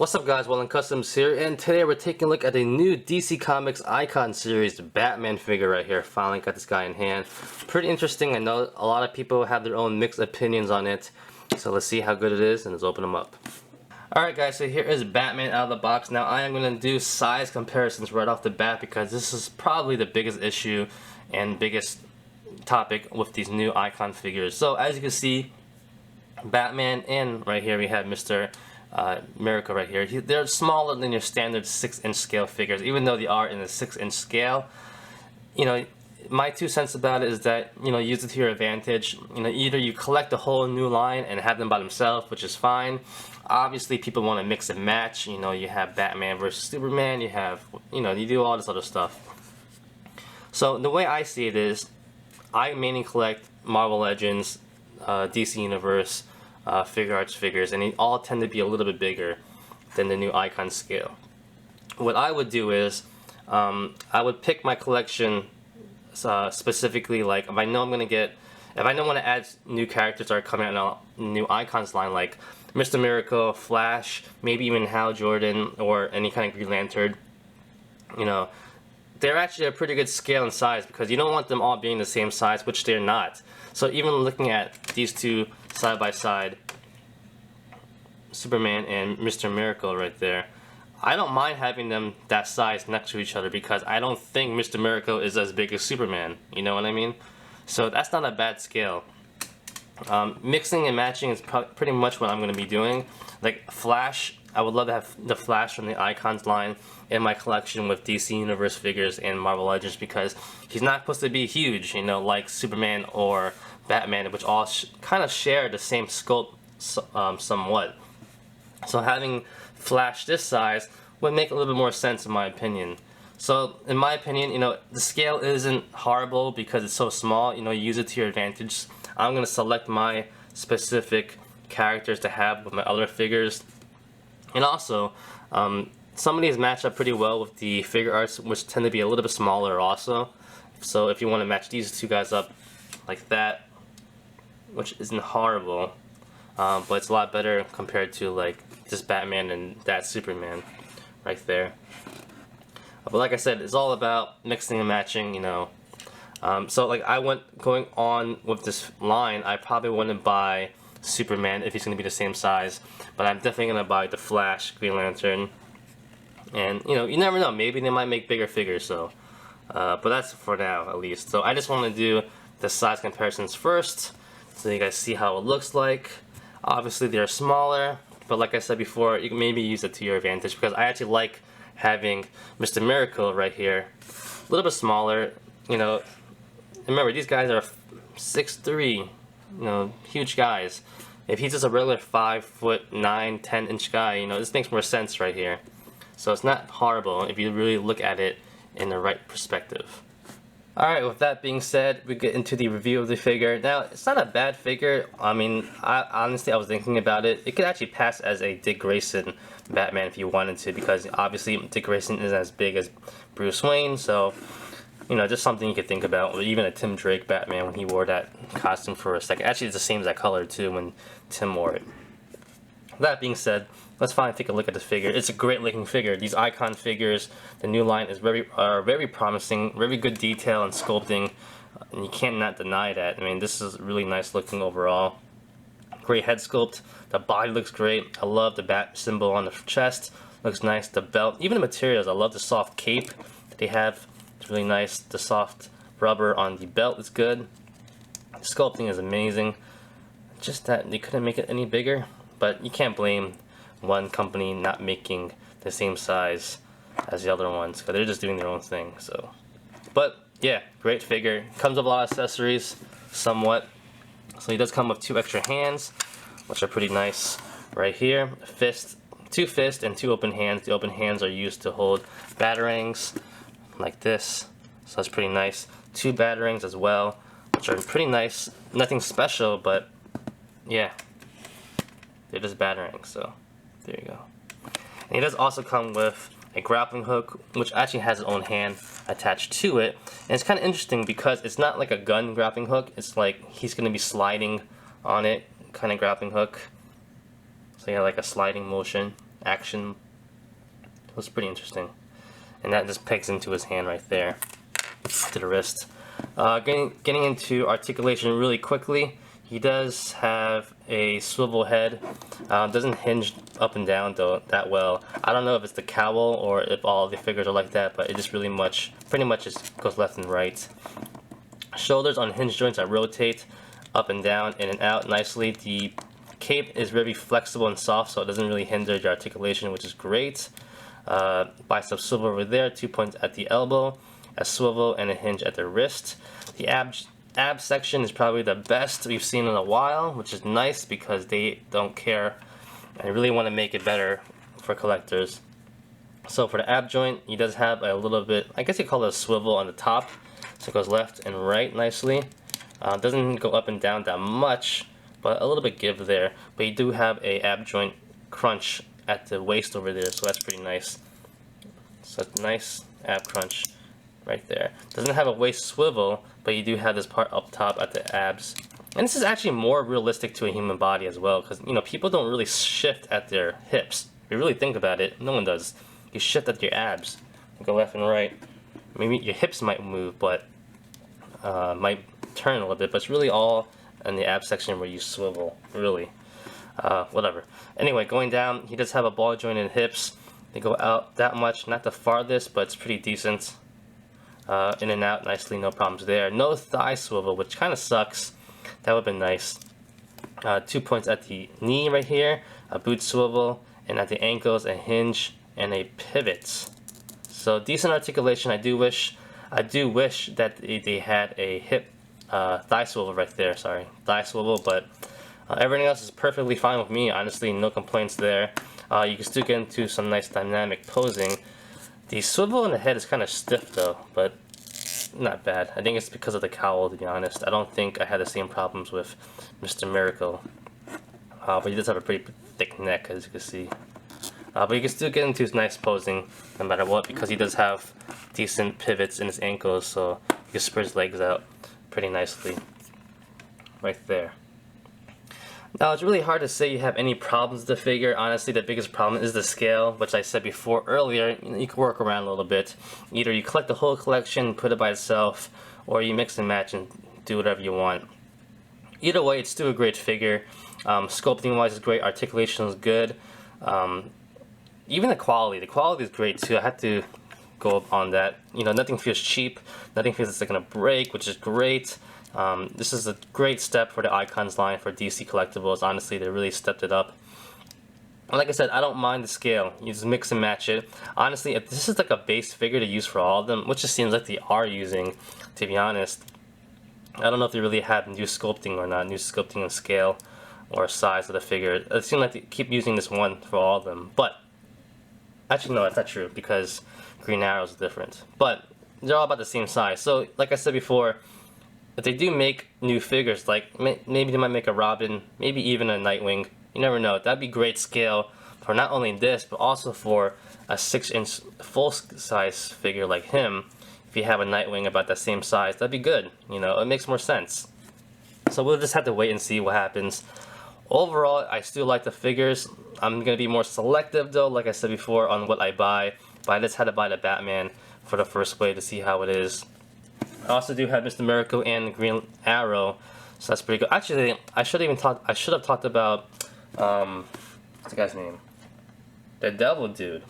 What's up guys, Well Customs here, and today we're taking a look at a new DC Comics Icon series Batman figure right here. Finally got this guy in hand. Pretty interesting. I know a lot of people have their own mixed opinions on it, so let's see how good it is and let's open them up. Alright guys, so here is Batman out of the box. Now I am going to do size comparisons right off the bat because this is probably the biggest issue and biggest topic with these new Icon figures. So as you can see, Batman, and right here we have Mr. Miracle right here. They're smaller than your standard 6-inch scale figures, even though they are in a 6-inch scale. You know, my 2 cents about it is that, you know, use it to your advantage. You know, either you collect the whole new line and have them by themselves, which is fine. Obviously, people want to mix and match. You know, you have Batman versus Superman. You have, you know, you do all this other stuff. So the way I see it is, I mainly collect Marvel Legends, DC Universe, figure arts figures, and they all tend to be a little bit bigger than the new Icon scale. What I would do is I would pick my collection specifically, like if I know I'm gonna get, if I don't want to add new characters that are coming out in a new Icons line, like Mr. Miracle, Flash, maybe even Hal Jordan or any kind of Green Lantern, you know, they're actually a pretty good scale and size because you don't want them all being the same size, which they're not. So even looking at these two side by side, Superman and Mr. Miracle right there, I don't mind having them that size next to each other because I don't think Mr. Miracle is as big as Superman, you know what I mean? So that's not a bad scale. Mixing and matching is pretty much what I'm going to be doing. Like Flash, I would love to have the Flash from the Icons line in my collection with DC Universe figures and Marvel Legends because he's not supposed to be huge, you know, like Superman or Batman, which all kind of share the same sculpt somewhat. So having Flash this size would make a little bit more sense in my opinion. So in my opinion, you know, the scale isn't horrible because it's so small. You know, use it to your advantage. I'm going to select my specific characters to have with my other figures. And also, some of these match up pretty well with the figure arts, which tend to be a little bit smaller also. So if you want to match these two guys up like that, which isn't horrible, but it's a lot better compared to like this Batman and that Superman right there. But like I said, it's all about mixing and matching, you know. So like going on with this line, I probably wouldn't buy Superman if he's going to be the same size, but I'm definitely going to buy the Flash, Green Lantern, and you know, you never know, maybe they might make bigger figures, so but that's for now at least. So I just want to do the size comparisons first so you guys see how it looks like. Obviously they're smaller, but like I said before, you can maybe use it to your advantage because I actually like having Mr. Miracle right here a little bit smaller. You know, remember these guys are 6'3", you know, huge guys. If he's just a regular 5'9", 10-inch guy, you know, this makes more sense right here. So it's not horrible if you really look at it in the right perspective. Alright, with that being said, we get into the review of the figure. Now, it's not a bad figure. I mean, honestly, I was thinking about it. It could actually pass as a Dick Grayson Batman if you wanted to, because obviously Dick Grayson isn't as big as Bruce Wayne, so, you know, just something you could think about. Or even a Tim Drake Batman when he wore that costume for a second. Actually, it's the same exact color, too, when Tim wore it. That being said, let's finally take a look at the figure. It's a great looking figure. These Icon figures, the new line is very promising, very good detail and sculpting, and you can't not deny that. I mean, this is really nice looking overall. Great head sculpt. The body looks great. I love the bat symbol on the chest. Looks nice. The belt, even the materials. I love the soft cape that they have. It's really nice. The soft rubber on the belt is good. The sculpting is amazing. Just that they couldn't make it any bigger. But you can't blame one company not making the same size as the other ones because they're just doing their own thing. So, but yeah, great figure. Comes with a lot of accessories, somewhat. So he does come with 2 extra hands, which are pretty nice right here. Fist, 2 fists and 2 open hands. The open hands are used to hold batarangs like this. So that's pretty nice. 2 batarangs as well, which are pretty nice. Nothing special, but yeah. They're just batarangs, so there you go. And he does also come with a grappling hook, which actually has its own hand attached to it. And it's kind of interesting because it's not like a gun grappling hook. It's like he's going to be sliding on it, kind of grappling hook. So you have like a sliding motion. action. It was pretty interesting. And that just pegs into his hand right there, to the wrist. Getting into articulation really quickly. He does have a swivel head. Doesn't hinge up and down though that well. I don't know if it's the cowl or if all the figures are like that, but it just pretty much just goes left and right. Shoulders on hinge joints that rotate up and down, in and out nicely. The cape is very flexible and soft, so it doesn't really hinder your articulation, which is great. Bicep swivel over there, 2 points at the elbow, a swivel and a hinge at the wrist. The ab section is probably the best we've seen in a while, which is nice because they don't care and really want to make it better for collectors. So for the ab joint, he does have a little bit, I guess you call it a swivel on the top, so it goes left and right nicely. Doesn't go up and down that much, but a little bit give there. But you do have a ab joint crunch at the waist over there, so that's pretty nice. So nice ab crunch right there. Doesn't have a waist swivel, but you do have this part up top at the abs. And this is actually more realistic to a human body as well, because you know, people don't really shift at their hips. If you really think about it, no one does. You shift at your abs. You go left and right. Maybe your hips might move, but might turn a little bit, but it's really all in the ab section where you swivel, really. Whatever. Anyway, going down, he does have a ball joint in hips. They go out that much, not the farthest, but it's pretty decent. In and out nicely, no problems there. No thigh swivel, which kind of sucks. That would have been nice. 2 points at the knee right here, a boot swivel, and at the ankles a hinge and a pivot. So decent articulation. I do wish that they had a hip thigh swivel right there. Sorry, thigh swivel, but everything else is perfectly fine with me. Honestly, no complaints there. You can still get into some nice dynamic posing. The swivel in the head is kind of stiff though, but not bad. I think it's because of the cowl, to be honest. I don't think I had the same problems with Mr. Miracle. But he does have a pretty thick neck, as you can see. But you can still get into his nice posing no matter what, because he does have decent pivots in his ankles, so you can spread his legs out pretty nicely. Right there. Now, it's really hard to say you have any problems with the figure. Honestly, the biggest problem is the scale, which I said before earlier. You can work around a little bit. Either you collect the whole collection, put it by itself, or you mix and match and do whatever you want. Either way, it's still a great figure. Sculpting wise is great, articulation is good. Even the quality is great too. I had to go up on that. You know, nothing feels cheap, nothing feels like it's gonna break, which is great. This is a great step for the Icons line for DC Collectibles. Honestly, they really stepped it up. Like I said, I don't mind the scale. You just mix and match it. Honestly, if this is like a base figure to use for all of them, which it seems like they are using, to be honest, I don't know if they really have new sculpting or not, new sculpting and scale or size of the figure. It seems like they keep using this one for all of them. But, actually no, that's not true, because Green Arrow is different. But, they're all about the same size. So, like I said before, if they do make new figures, like maybe they might make a Robin, maybe even a Nightwing, you never know. That'd be great scale for not only this, but also for a 6-inch full-size figure like him. If you have a Nightwing about that same size, that'd be good. You know, it makes more sense. So we'll just have to wait and see what happens. Overall, I still like the figures. I'm going to be more selective though, like I said before, on what I buy. But I just had to buy the Batman for the first wave to see how it is. I also do have Mr. Miracle and the Green Arrow, so that's pretty good. Actually, I should have talked about what's the guy's name? The Devil Dude.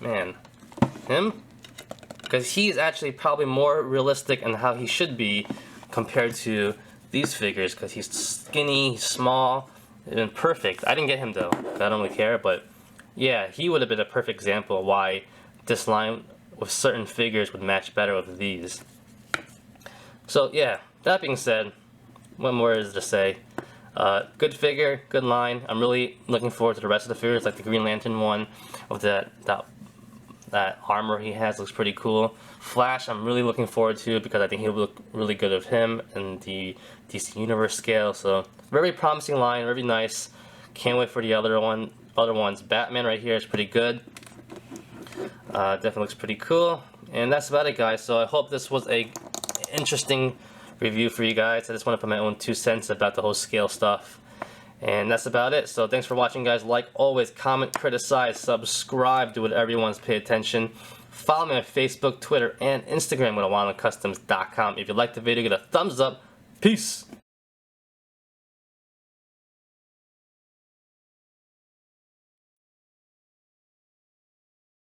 Man, him, because he's actually probably more realistic in how he should be compared to these figures, because he's skinny, he's small, and perfect. I didn't get him though. I don't really care, but yeah, he would have been a perfect example of why this line with certain figures would match better with these. So yeah, that being said, what more is to say? Good figure, good line. I'm really looking forward to the rest of the figures, like the Green Lantern one with that armor he has, looks pretty cool. Flash, I'm really looking forward to, because I think he'll look really good with him in the DC Universe scale. So very promising line, very nice. Can't wait for the other ones. Batman right here is pretty good. Definitely looks pretty cool. And that's about it, guys. So I hope this was a interesting review for you guys. I just want to put my own 2 cents about the whole scale stuff. And that's about it. So thanks for watching, guys. Like always, comment, criticize, subscribe, do whatever you want to pay attention. Follow me on Facebook, Twitter, and Instagram at AwanaCustoms.com. If you liked the video, get a thumbs up. Peace.